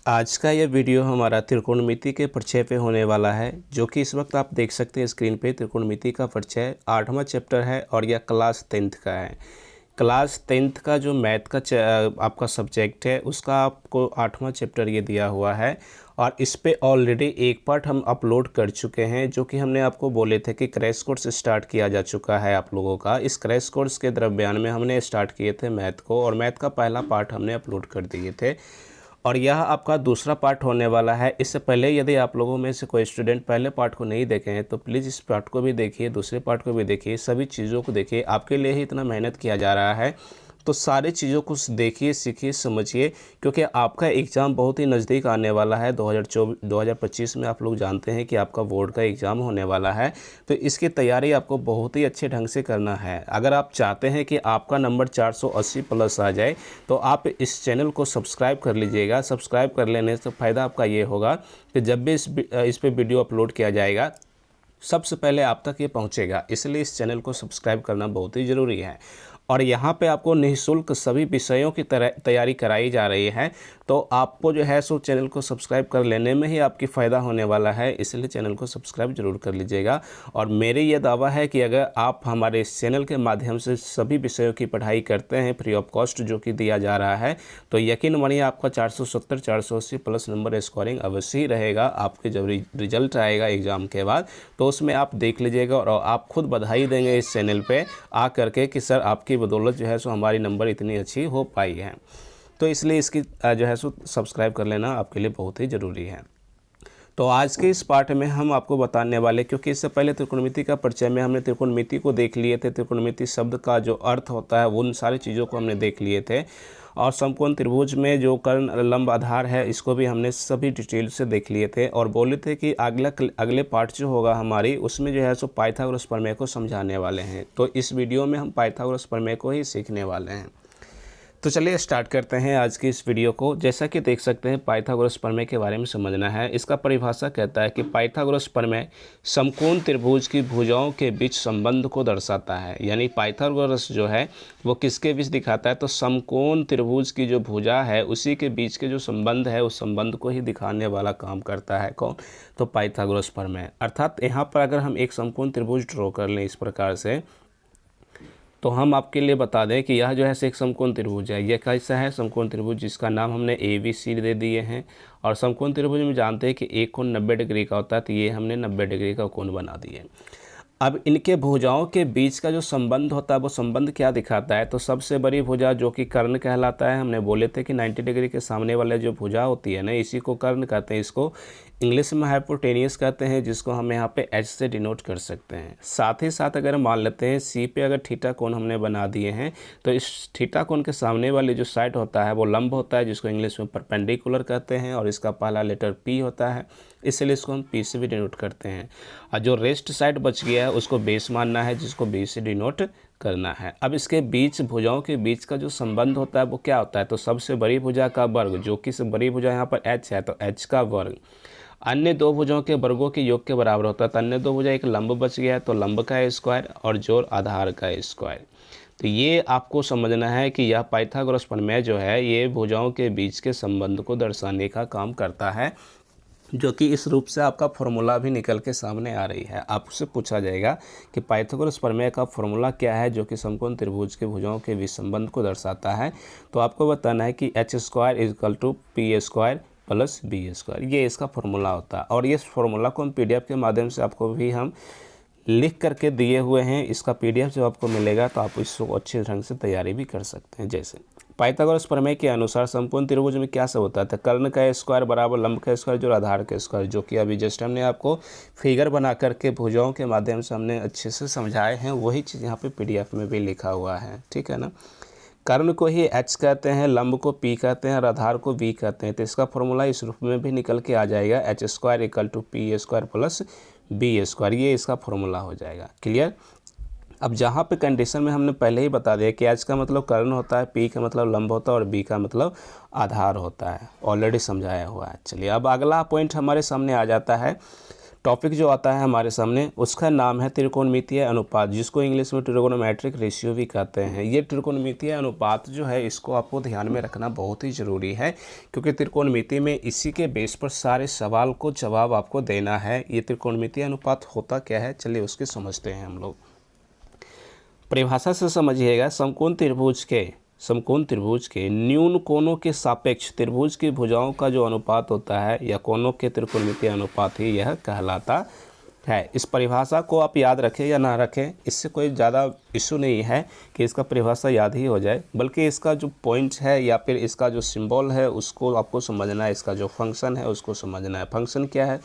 आज का ये वीडियो हमारा त्रिकोणमिति के परिचय पे होने वाला है, जो कि इस वक्त आप देख सकते हैं स्क्रीन पे। त्रिकोणमिति का परिचय 8वां चैप्टर है और यह क्लास 10th का है। क्लास 10th का जो मैथ का आपका सब्जेक्ट है, उसका आपको 8वां चैप्टर ये दिया हुआ है और इस पे ऑलरेडी एक पार्ट हम अपलोड कर चुके हैं, जो कि हमने आपको बोले थे कि क्रैश कोर्स स्टार्ट किया जा चुका है आप लोगों का। इस क्रैश कोर्स के दरम्यान में हमने स्टार्ट किए थे मैथ को, और मैथ का पहला पार्ट हमने अपलोड कर दिए थे और यह आपका दूसरा पार्ट होने वाला है। इससे पहले यदि आप लोगों में से कोई स्टूडेंट पहले पार्ट को नहीं देखे हैं तो प्लीज़ इस पार्ट को भी देखिए, दूसरे पार्ट को भी देखिए, सभी चीज़ों को देखिए। आपके लिए ही इतना मेहनत किया जा रहा है, तो सारी चीज़ों को देखिए, सीखिए, समझिए, क्योंकि आपका एग्ज़ाम बहुत ही नज़दीक आने वाला है। 2025 में आप लोग जानते हैं कि आपका बोर्ड का एग्ज़ाम होने वाला है, तो इसकी तैयारी आपको बहुत ही अच्छे ढंग से करना है। अगर आप चाहते हैं कि आपका नंबर 480 प्लस आ जाए तो आप इस चैनल को सब्सक्राइब कर लीजिएगा। सब्सक्राइब कर लेने से फ़ायदा आपका ये होगा कि जब भी इस पे वीडियो अपलोड किया जाएगा सबसे पहले आप तक ये पहुंचेगा। इसलिए इस चैनल को सब्सक्राइब करना बहुत ही ज़रूरी है। और यहाँ पे आपको निःशुल्क सभी विषयों की तैयारी कराई जा रही है, तो आपको जो है सो चैनल को सब्सक्राइब कर लेने में ही आपकी फ़ायदा होने वाला है। इसलिए चैनल को सब्सक्राइब जरूर कर लीजिएगा। और मेरी ये दावा है कि अगर आप हमारे इस चैनल के माध्यम से सभी विषयों की पढ़ाई करते हैं फ्री ऑफ कॉस्ट जो कि दिया जा रहा है, तो यकीन मानिए आपका 470 480 प्लस नंबर स्कोरिंग अवश्य ही रहेगा। आपके जब रिजल्ट आएगा एग्ज़ाम के बाद तो उसमें आप देख लीजिएगा और आप खुद बधाई देंगे इस चैनल पे आ करके कि सर आपकी बदौलत जो है सो हमारी नंबर इतनी अच्छी हो पाई है। तो इसलिए इसकी जो है सो सब्सक्राइब कर लेना आपके लिए बहुत ही ज़रूरी है। तो आज के इस पार्ट में हम आपको बताने वाले, क्योंकि इससे पहले त्रिकोणमिति का परिचय में हमने त्रिकोणमिति को देख लिए थे, त्रिकोणमिति शब्द का जो अर्थ होता है उन सारी चीज़ों को हमने देख लिए थे, और समकोण त्रिभुज में जो कर्ण लंब आधार है इसको भी हमने सभी डिटेल से देख लिए थे और बोले थे कि अगले पार्ट जो होगा हमारी उसमें जो है सो पाइथागोरस प्रमेय को समझाने वाले हैं। तो इस वीडियो में हम पाइथागोरस प्रमेय को ही सीखने वाले हैं। तो चलिए स्टार्ट करते हैं आज की इस वीडियो को। जैसा कि देख सकते हैं पाइथागोरस प्रमेय के बारे में समझना है। इसका परिभाषा कहता है कि पाइथागोरस प्रमेय समकोण त्रिभुज की भुजाओं के बीच संबंध को दर्शाता है। यानी पाइथागोरस जो है वो किसके बीच दिखाता है, तो समकोण त्रिभुज की जो भुजा है उसी के बीच के जो संबंध है उस संबंध को ही दिखाने वाला काम करता है कौन, तो पाइथागोरस प्रमेय। अर्थात यहाँ पर अगर हम एक समकोण त्रिभुज ड्रॉ कर लें इस प्रकार से, तो हम आपके लिए बता दें कि यह जो है एक समकोण त्रिभुज है। यह कैसा है, समकोण त्रिभुज जिसका नाम हमने ABC दे दिए हैं। और समकोण त्रिभुज में जानते हैं कि एक कोण 90 डिग्री का होता है, तो ये हमने 90 डिग्री का कोण बना दिए। अब इनके भुजाओं के बीच का जो संबंध होता है वो संबंध क्या दिखाता है, तो सबसे बड़ी भुजा जो कि कर्ण कहलाता है, हमने बोले थे कि 90 डिग्री के सामने वाले जो भुजा होती है ना इसी को कर्ण कहते हैं। इसको इंग्लिश में हाइपोटेनियस कहते हैं, जिसको हम यहाँ पे H से डिनोट कर सकते हैं। साथ ही साथ अगर मान लेते हैं C पे अगर थीटा कोण हमने बना दिए हैं, तो इस थीटा कोण के सामने वाली जो साइड होता है वो लंब होता है, जिसको इंग्लिश में परपेंडिकुलर कहते हैं, और इसका पहला लेटर P होता है, इसलिए इसको हम P से भी डिनोट करते हैं। और जो रेस्ट साइड बच गया है उसको बेस मानना है, जिसको B से डिनोट करना है। अब इसके बीच भुजाओं के बीच का जो संबंध होता है वो क्या होता है, तो सबसे बड़ी भुजा का वर्ग, जो कि बड़ी भुजा यहाँ पर H है, तो H का वर्ग अन्य दो भुजाओं के वर्गों के योग के बराबर होता है। तो अन्य दो भुजा, एक लंब बच गया है तो लंब का स्क्वायर और जोड़ आधार का स्क्वायर। तो ये आपको समझना है कि यह पाइथागोरस प्रमेय जो है ये भुजाओं के बीच के संबंध को दर्शाने का काम करता है, जो कि इस रूप से आपका फॉर्मूला भी निकल के सामने आ रही है। आपसे पूछा जाएगा कि पाइथागोरस प्रमेय का फॉर्मूला क्या है जो कि समकोण त्रिभुज के भुजाओं के बीच संबंध को दर्शाता है, तो आपको बताना है कि H² = P² + B²। ये इसका फॉर्मूला होता है। और ये फार्मूला को हम PDF के माध्यम से आपको भी हम लिख करके दिए हुए हैं। इसका PDF जब आपको मिलेगा तो आप इसको अच्छे ढंग से तैयारी भी कर सकते हैं। जैसे पाइथागोरस प्रमेय के अनुसार समकोण त्रिभुज में क्या सब होता है, तो कर्ण का स्क्वायर बराबर लंब का स्क्वायर जो आधार का स्क्वायर, जो कि अभी जस्ट हमने आपको फिगर बना करके भुजाओं के माध्यम से हमने अच्छे से समझाए हैं, वही चीज़ यहाँ पे PDF में भी लिखा हुआ है। ठीक है ना। कर्ण को ही H कहते हैं, लंब को P कहते हैं और आधार को V कहते हैं। तो इसका फॉर्मूला इस रूप में भी निकल के आ जाएगा, H² = P² + B²। ये इसका फॉर्मूला हो जाएगा। क्लियर। अब जहाँ पे कंडीशन में हमने पहले ही बता दिया कि H का मतलब कर्ण होता है, P का मतलब लंब होता है और B का मतलब आधार होता है, ऑलरेडी समझाया हुआ है। चलिए अब अगला पॉइंट हमारे सामने आ जाता है टॉपिक जो आता है हमारे सामने उसका नाम है त्रिकोणमितीय अनुपात, जिसको इंग्लिश में ट्रिगोनोमेट्रिक रेशियो भी कहते हैं। ये त्रिकोणमितीय अनुपात जो है इसको आपको ध्यान में रखना बहुत ही ज़रूरी है, क्योंकि त्रिकोणमिति में इसी के बेस पर सारे सवाल को जवाब आपको देना है। ये त्रिकोणमितीय अनुपात होता क्या है, चलिए उसके समझते हैं हम लोग। परिभाषा से समझिएगा, समकोण त्रिभुज के न्यून कोणों के सापेक्ष त्रिभुज की भुजाओं का जो अनुपात होता है या कोणों के त्रिकोणमितीय अनुपात ही यह कहलाता है। इस परिभाषा को आप याद रखें या ना रखें, इससे कोई ज़्यादा इशू नहीं है कि इसका परिभाषा याद ही हो जाए, बल्कि इसका जो पॉइंट है या फिर इसका जो सिंबल है उसको आपको समझना है, इसका जो फंक्शन है उसको समझना है। फंक्शन क्या है,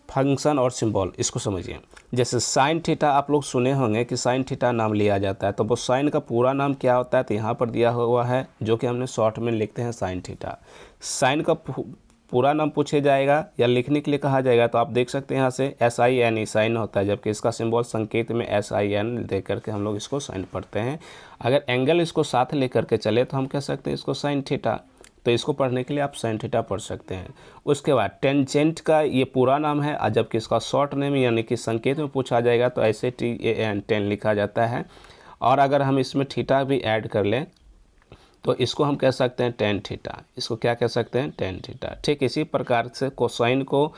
फंक्शन और सिंबल, इसको समझिए। जैसे साइन थीटा आप लोग सुने होंगे कि साइन थीटा नाम लिया जाता है, तो वो साइन का पूरा नाम क्या होता है, तो यहाँ पर दिया हुआ है, जो कि हमने शॉर्ट में लिखते हैं साइन थीटा। साइन का पूरा नाम पूछे जाएगा या लिखने के लिए कहा जाएगा तो आप देख सकते हैं यहाँ से SIN साइन होता है, जबकि इसका सिंबल संकेत में SIN दे करके हम लोग इसको साइन पढ़ते हैं। अगर एंगल इसको साथ लेकर के चले तो हम कह सकते हैं इसको साइन थीटा, तो इसको पढ़ने के लिए आप साइन थीटा पढ़ सकते हैं। उसके बाद टेंजेंट का ये पूरा नाम है, जबकि इसका शॉर्ट नेम यानी कि संकेत में पूछा जाएगा तो ऐसे TAN 10 लिखा जाता है। और अगर हम इसमें थीटा भी ऐड कर लें तो इसको हम कह सकते हैं टेन थीटा। इसको क्या कह सकते हैं, टेन थीटा। ठीक इसी प्रकार से कोसाइन को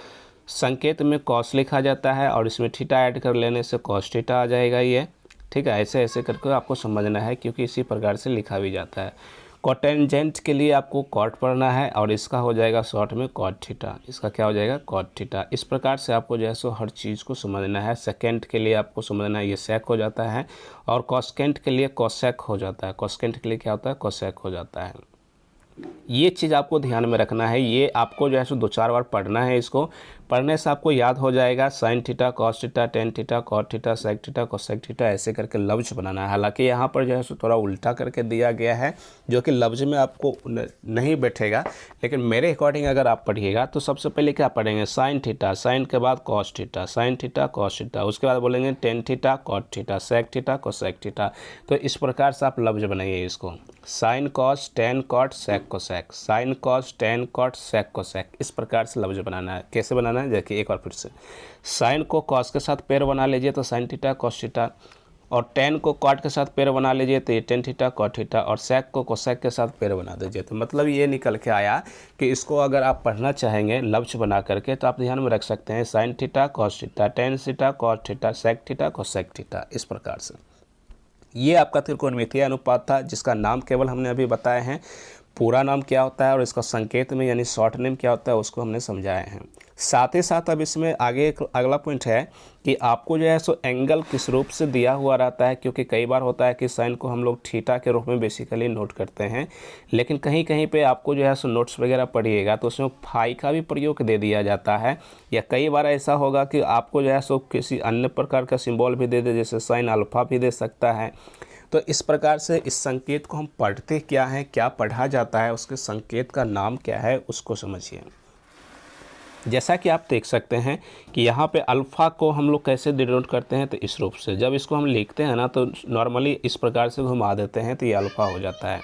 संकेत में कॉस लिखा जाता है और इसमें थीटा ऐड कर लेने से कॉस थीटा आ जाएगा ये। ठीक है, ऐसे ऐसे करके आपको समझना है, क्योंकि इसी प्रकार से लिखा भी जाता है। कोटेंजेंट के लिए आपको कॉट पढ़ना है और इसका हो जाएगा शॉर्ट में कॉट थीटा। इसका क्या हो जाएगा, कॉट थीटा। इस प्रकार से आपको जो है सो हर चीज़ को समझना है। सेकेंड के लिए आपको समझना है ये सेक हो जाता है, और कॉसेकेंट के लिए कोसेक हो जाता है। कॉसेकेंट के लिए क्या होता है, कोसेक हो जाता है। ये चीज़ आपको ध्यान में रखना है, ये आपको जो है सो 2-4 बार पढ़ना है। इसको पढ़ने से आपको याद हो जाएगा। Sine theta, cos theta, tan theta, cot theta, sec theta, cosec theta, ऐसे करके लफ्ज बनाना है। हालांकि यहाँ पर जो है सो थोड़ा उल्टा करके दिया गया है, जो कि लफ्ज में आपको नहीं बैठेगा, लेकिन मेरे अकॉर्डिंग अगर आप पढ़िएगा तो सबसे पहले क्या पढ़ेंगे, साइन थीटा, साइन के बाद cos theta, sine theta, cos theta, उसके बाद बोलेंगे tan theta, cot theta, sec theta, cosec theta. तो इस प्रकार से आप लफ्ज बनाइए इसको, sine cos tan cot sec cosec, sine cos tan cot sec cosec. इस प्रकार से लफ्ज बनाना है। कैसे बनाना है, देखिए एक बार फिर से। साइन को कॉस के साथ पेयर बना लीजिए तो साइन थीटा कॉस थीटा, और टेन को कॉट के साथ पेयर बना लीजिए तो ये टेन थीटा कॉट थीटा, और सेक को कोसेक के साथ पेयर बना दीजिए। तो मतलब ये निकल के आया कि इसको अगर आप पढ़ना चाहेंगे लफ्ज बना करके तो आप ध्यान में रख सकते हैं, sine theta cos theta, tan theta cot theta, sec theta cosec theta. इस प्रकार से ये आपका त्रिकोणमितीय अनुपात था, जिसका नाम केवल हमने अभी बताए हैं। पूरा नाम क्या होता है और इसका संकेत में यानी शॉर्ट नेम क्या होता है उसको हमने समझाए हैं। साथ ही साथ अब इसमें आगे एक अगला पॉइंट है कि आपको जो है सो एंगल किस रूप से दिया हुआ रहता है, क्योंकि कई बार होता है कि साइन को हम लोग थीटा के रूप में बेसिकली नोट करते हैं, लेकिन कहीं कहीं पे आपको जो है सो नोट्स वगैरह पढ़िएगा तो उसमें फाई का भी प्रयोग दे दिया जाता है, या कई बार ऐसा होगा कि आपको जो है सो किसी अन्य प्रकार का सिंबल भी दे दे, जैसे साइन अल्फा भी दे सकता है। तो इस प्रकार से इस संकेत को हम पढ़ते क्या हैं, क्या पढ़ा जाता है, उसके संकेत का नाम क्या है उसको समझिए। जैसा कि आप देख सकते हैं कि यहाँ पे अल्फ़ा को हम लोग कैसे डिनोट करते हैं, तो इस रूप से। जब इसको हम लिखते हैं ना तो नॉर्मली इस प्रकार से घुमा देते हैं तो ये अल्फ़ा हो जाता है।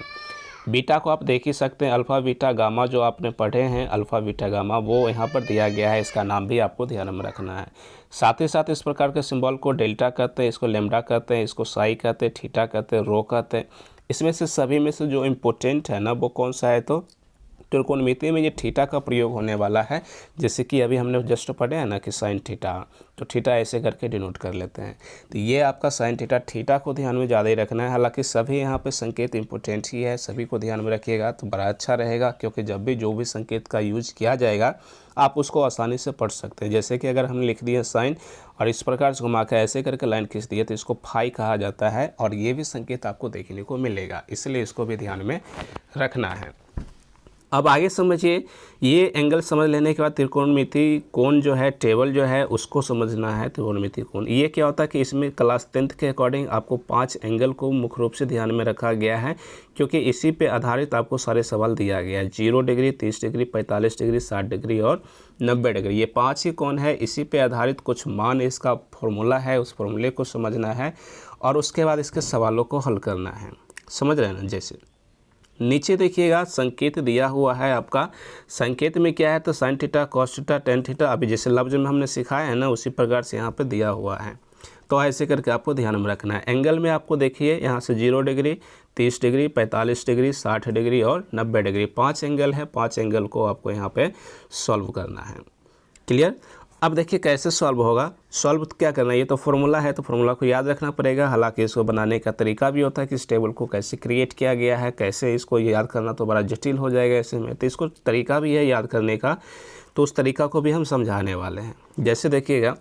बीटा को आप देख ही सकते हैं, अल्फ़ा बीटा गामा जो आपने पढ़े हैं, अल्फ़ा बीटा गामा वो यहाँ पर दिया गया है। इसका नाम भी आपको ध्यान में रखना है। साथ ही साथ इस प्रकार के सिंबल को डेल्टा कहते हैं, इसको लेमडा कहते हैं, इसको साई कहते हैं, थीटा कहते हैं, रो कहते हैं। इसमें से सभी में से जो इम्पोर्टेंट है ना वो कौन सा है, तो त्रिकोणमिति में ये थीटा का प्रयोग होने वाला है। जैसे कि अभी हमने जस्ट पढ़े हैं ना कि साइन थीटा, तो थीटा ऐसे करके डिनोट कर लेते हैं। तो ये आपका साइन थीटा, थीटा को ध्यान में ज़्यादा ही रखना है। हालांकि सभी यहाँ पे संकेत इंपॉर्टेंट ही है, सभी को ध्यान में रखिएगा तो बड़ा अच्छा रहेगा, क्योंकि जब भी जो भी संकेत का यूज किया जाएगा आप उसको आसानी से पढ़ सकते हैं। जैसे कि अगर हमने लिख दिया साइन और इस प्रकार से घुमा कर ऐसे करके लाइन खींच दिए तो इसको फाई कहा जाता है, और ये भी संकेत आपको देखने को मिलेगा, इसलिए इसको भी ध्यान में रखना है। अब आगे समझिए, ये एंगल समझ लेने के बाद त्रिकोणमिति कोण जो है, टेबल जो है उसको समझना है। त्रिकोणमिति कोण ये क्या होता है कि इसमें क्लास 10th के अकॉर्डिंग आपको 5 एंगल को मुख्य रूप से ध्यान में रखा गया है, क्योंकि इसी पे आधारित आपको सारे सवाल दिया गया है। 0 डिग्री, 30 डिग्री, 45 डिग्री, 60 डिग्री और 90 डिग्री, ये 5 ही कोण है। इसी पे आधारित कुछ मान इसका फॉर्मूला है, उस फॉर्मूले को समझना है और उसके बाद इसके सवालों को हल करना है। समझ रहे हैं ना। जैसे नीचे देखिएगा संकेत दिया हुआ है आपका। संकेत में क्या है तो sign theta, cos theta, tan theta, अभी जैसे लफ्ज़ में हमने सिखाया है ना उसी प्रकार से यहाँ पे दिया हुआ है। तो ऐसे करके आपको ध्यान में रखना है। एंगल में आपको देखिए यहाँ से 0 डिग्री, 30 डिग्री, 45 डिग्री, 60 डिग्री और 90 डिग्री, 5 एंगल है। 5 एंगल को आपको यहाँ पे सॉल्व करना है। क्लियर। अब देखिए कैसे सॉल्व होगा। सॉल्व क्या करना है, ये तो फॉर्मूला है तो फॉर्मूला को याद रखना पड़ेगा। हालांकि इसको बनाने का तरीका भी होता है कि इस टेबल को कैसे क्रिएट किया गया है, कैसे इसको याद करना तो बड़ा जटिल हो जाएगा ऐसे में। तो इसको तरीका भी है याद करने का, तो उस तरीका को भी हम समझाने वाले हैं। जैसे देखिएगा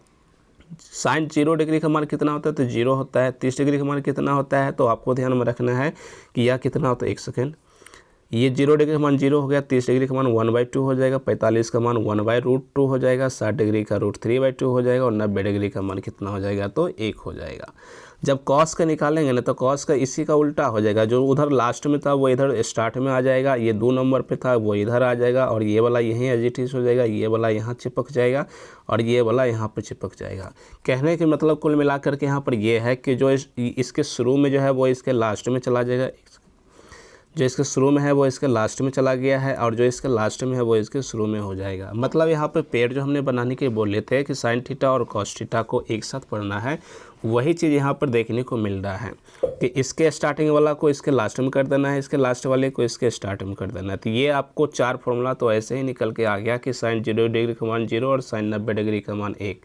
साइन 0 डिग्री का मान कितना होता है तो 0 होता है। 30 डिग्री का मान कितना होता है तो आपको ध्यान में रखना है कि यह कितना होता है, 1 सेकेंड, ये 0 डिग्री का मान 0 हो गया, 30 डिग्री का मान 1/2 हो जाएगा, 45 का मान 1/√2 हो जाएगा, 60 डिग्री का √3/2 हो जाएगा और 90 डिग्री का मान कितना हो जाएगा तो 1 हो जाएगा। जब कॉस का निकालेंगे ना तो कॉस का इसी का उल्टा हो जाएगा। जो उधर लास्ट में था वो इधर स्टार्ट में आ जाएगा, ये 2 नंबर पे था वो इधर आ जाएगा और ये वाला यहीं एज इट इज हो जाएगा, ये वाला यहाँ चिपक जाएगा और ये वाला यहाँ पे चिपक जाएगा। कहने के मतलब कुल मिलाकर के यहाँ पर ये है कि जो इसके शुरू में जो है वो इसके लास्ट में चला जाएगा, जो इसके शुरू में है वो इसके लास्ट में चला गया है और जो इसके लास्ट में है वो इसके शुरू में हो जाएगा। मतलब यहाँ पे पेड़ जो हमने बनाने के बोले थे कि साइन थीटा और कॉस थीटा को एक साथ पढ़ना है, वही चीज़ यहाँ पर देखने को मिल रहा है कि इसके स्टार्टिंग वाला को इसके लास्ट में कर देना है, इसके लास्ट वाले को इसके स्टार्ट में कर देना है। तो ये आपको 4 फॉर्मूला तो ऐसे ही निकल के आ गया कि साइन 0 डिग्री का मान 0 और साइन 90 डिग्री का मान 1।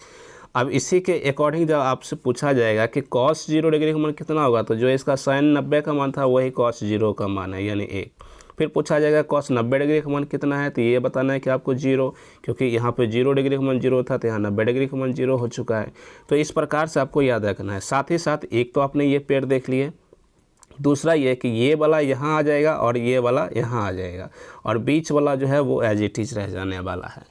अब इसी के अकॉर्डिंग जब आपसे पूछा जाएगा कि कॉस 0 डिग्री का मान कितना होगा तो जो इसका साइन 90 का मान था वही कॉस 0 का मान है यानी 1। फिर पूछा जाएगा कॉस 90 डिग्री का मान कितना है तो ये बताना है कि आपको 0, क्योंकि यहाँ पे 0 डिग्री का मान 0 था तो यहाँ 90 डिग्री का मान 0 हो चुका है। तो इस प्रकार से आपको याद रखना है। साथ ही साथ एक तो आपने ये पेड़ देख लिए, दूसरा ये कि ये वाला यहाँ आ जाएगा और ये वाला यहाँ आ जाएगा और बीच वाला जो है वो एज इट इज रह जाने वाला है।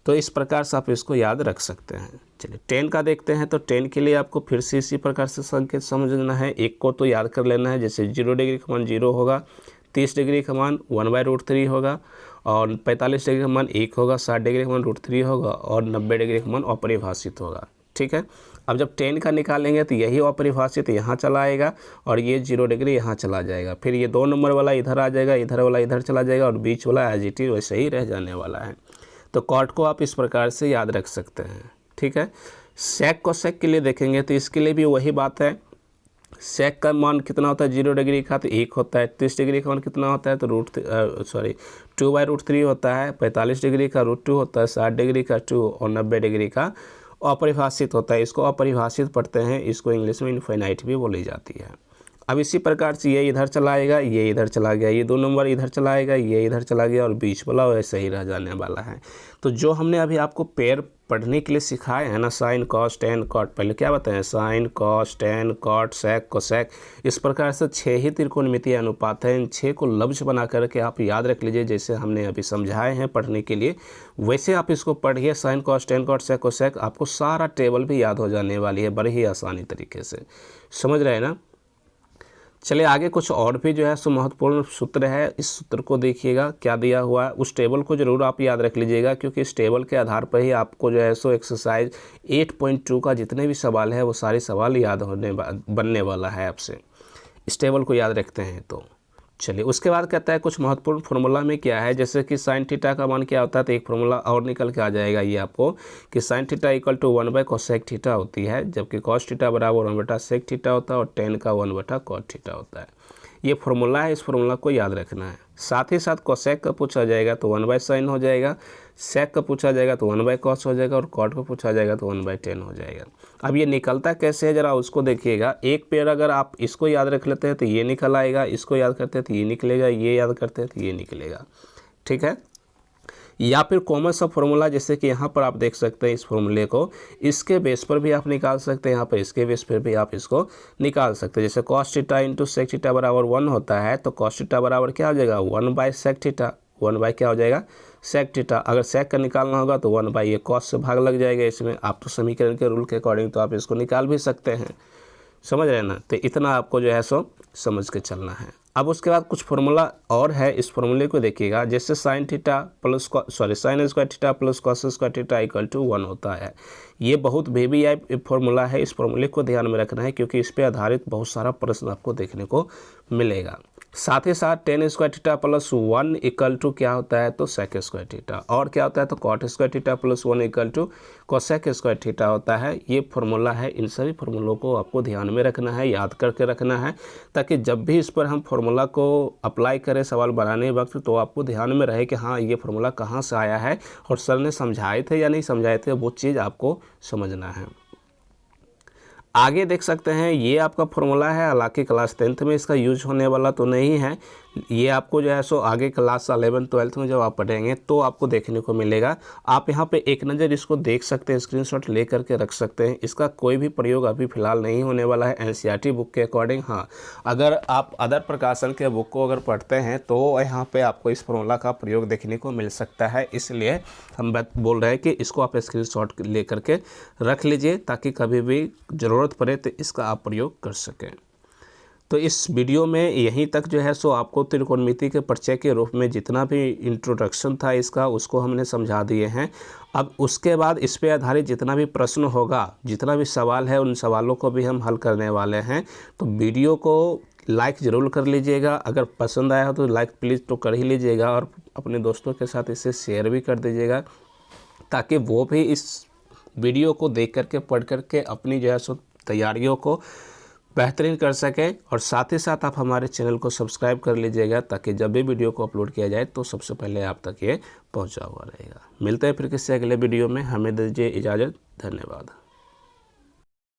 तो इस प्रकार से आप इसको याद रख सकते हैं। चलिए 10 का देखते हैं। तो 10 के लिए आपको फिर से इसी प्रकार से संकेत समझना है। एक को तो याद कर लेना है, जैसे 0 डिग्री का मान 0 होगा, 30 डिग्री का मान 1/√3 होगा और 45 डिग्री का मान 1 होगा, 60 डिग्री का मान √3 होगा और 90 डिग्री का मान अपरिभाषित होगा। ठीक है। अब जब 10 का निकालेंगे तो यही अपरिभाषित यहाँ चला आएगा और ये 0 डिग्री यहाँ चला जाएगा। फिर ये 2 नंबर वाला इधर आ जाएगा, इधर वाला इधर चला जाएगा और बीच वाला एज इट इज वैसे ही रह जाने वाला है। तो कॉट को आप इस प्रकार से याद रख सकते हैं। ठीक है। सेक को सेक के लिए देखेंगे तो इसके लिए भी वही बात है। सेक का मान कितना होता है 0 डिग्री का तो 1 होता है। 30 डिग्री का मान कितना होता है तो 2/√3 होता है। 45 डिग्री का √2 होता है, 60 डिग्री का 2 और 90 डिग्री का अपरिभाषित होता है। इसको अपरिभाषित पढ़ते हैं, इसको इंग्लिश में इनफाइनाइट भी बोली जाती है। अब इसी प्रकार से ये इधर चला आएगा, ये इधर चला गया, ये 2 नंबर इधर चला आएगा, ये इधर चला गया और बीच वाला वैसे ही रह जाने वाला है। तो जो हमने अभी आपको पेड़ पढ़ने के लिए सिखाए हैं ना, साइन कॉस टेन कॉट, पहले क्या बताएं, sine cos tan cot sec cosec, इस प्रकार से 6 ही त्रिकोणमितीय अनुपात हैं। इन 6 को लफ्ज़ बना करके आप याद रख लीजिए, जैसे हमने अभी समझाए हैं पढ़ने के लिए वैसे आप इसको पढ़िए। Sine cos tan cot sec cosec, आपको सारा टेबल भी याद हो जाने वाली है बड़े ही आसानी तरीके से। समझ रहे हैं ना। चलिए आगे कुछ और भी जो है सो महत्वपूर्ण सूत्र है। इस सूत्र को देखिएगा क्या दिया हुआ है, उस टेबल को ज़रूर आप याद रख लीजिएगा, क्योंकि इस टेबल के आधार पर ही आपको जो है सो एक्सरसाइज 8.2 का जितने भी सवाल है वो सारे सवाल याद बनने वाला है आपसे। इस टेबल को याद रखते हैं तो चलिए उसके बाद कहता है कुछ महत्वपूर्ण फार्मूला में क्या है, जैसे कि साइन थीटा का मान क्या होता है तो एक फार्मूला और निकल के आ जाएगा ये आपको कि साइन थीटा = 1/cosec थीटा होती है, जबकि cos थीटा बराबर 1/sec थीटा होता है और tan का 1/cot थीटा होता है। ये फार्मूला है, इस फार्मूला को याद रखना है। साथ ही साथ कोसेक का पूछा जाएगा तो 1/sin हो जाएगा, सेक का पूछा जाएगा तो 1/cos हो जाएगा और कॉट का पूछा जाएगा तो 1/tan हो जाएगा। अब ये निकलता कैसे है ज़रा उसको देखिएगा। एक पेड़ अगर आप इसको याद रख लेते हैं तो ये निकल आएगा, इसको याद करते हैं तो ये निकलेगा, ये याद करते हैं तो ये निकलेगा। ठीक है। या फिर कॉमन सा फार्मूला, जैसे कि यहाँ पर आप देख सकते हैं इस फार्मूले को, इसके बेस पर भी आप निकाल सकते हैं, यहाँ पर इसके बेस पर भी आप इसको निकाल सकते हैं। जैसे cos थीटा × sec थीटा बराबर 1 होता है तो cos थीटा बराबर क्या हो जाएगा 1/sec थीटा, 1/ क्या हो जाएगा sec थीटा। अगर sec का निकालना होगा तो 1/ ये cos से भाग लग जाएगा इसमें। आप तो समीकरण के रूल के अकॉर्डिंग तो आप इसको निकाल भी सकते हैं। समझ रहे हैं ना। तो इतना आपको जो है सो समझ के चलना है। अब उसके बाद कुछ फार्मूला और है, इस फार्मूले को देखिएगा। जैसे sine theta plus sine square theta plus cos square theta = 1 होता है। ये बहुत VVI फार्मूला है, इस फार्मूले को ध्यान में रखना है क्योंकि इस पे आधारित बहुत सारा प्रश्न आपको देखने को मिलेगा। साथ ही साथ tan square theta plus 1 equal to क्या होता है तो सेक स्क्वायर थीटा, और क्या होता है तो cot square theta plus 1 equal to cosec square theta होता है। ये फार्मूला है, इन सभी फार्मूलों को आपको ध्यान में रखना है, याद करके रखना है, ताकि जब भी इस पर हम फार्मूला को अप्लाई करें सवाल बनाने वक्त तो आपको ध्यान में रहे कि हाँ ये फार्मूला कहाँ से आया है और सर ने समझाए थे या नहीं समझाए थे, वो चीज़ आपको समझना है। आगे देख सकते हैं ये आपका फार्मूला है, हालांकि क्लास 10th में इसका यूज होने वाला तो नहीं है, ये आपको जो है सो आगे क्लास 11 12 में जब आप पढ़ेंगे तो आपको देखने को मिलेगा। आप यहाँ पे एक नज़र इसको देख सकते हैं, स्क्रीनशॉट ले करके रख सकते हैं। इसका कोई भी प्रयोग अभी फ़िलहाल नहीं होने वाला है एनसीईआरटी बुक के अकॉर्डिंग। हाँ, अगर आप अदर प्रकाशन के बुक को अगर पढ़ते हैं तो यहाँ पर आपको इस फार्मूला का प्रयोग देखने को मिल सकता है, इसलिए हम बात बोल रहे हैं कि इसको आप स्क्रीनशॉट ले करके रख लीजिए ताकि कभी भी ज़रूरत पड़े तो इसका आप प्रयोग कर सकें। तो इस वीडियो में यहीं तक जो है सो आपको त्रिकोणमिति के परिचय के रूप में जितना भी इंट्रोडक्शन था इसका उसको हमने समझा दिए हैं। अब उसके बाद इस पे आधारित जितना भी प्रश्न होगा, जितना भी सवाल है, उन सवालों को भी हम हल करने वाले हैं। तो वीडियो को लाइक ज़रूर कर लीजिएगा, अगर पसंद आया हो तो लाइक प्लीज़ तो कर ही लीजिएगा और अपने दोस्तों के साथ इसे शेयर भी कर दीजिएगा ताकि वो भी इस वीडियो को देख करके पढ़ करके अपनी जो है सो तैयारियों को बेहतरीन कर सकें। और साथ ही साथ आप हमारे चैनल को सब्सक्राइब कर लीजिएगा ताकि जब भी वीडियो को अपलोड किया जाए तो सबसे पहले आप तक ये पहुंचा हुआ रहेगा। मिलते हैं फिर किसी अगले वीडियो में, हमें दीजिए इजाज़त, धन्यवाद।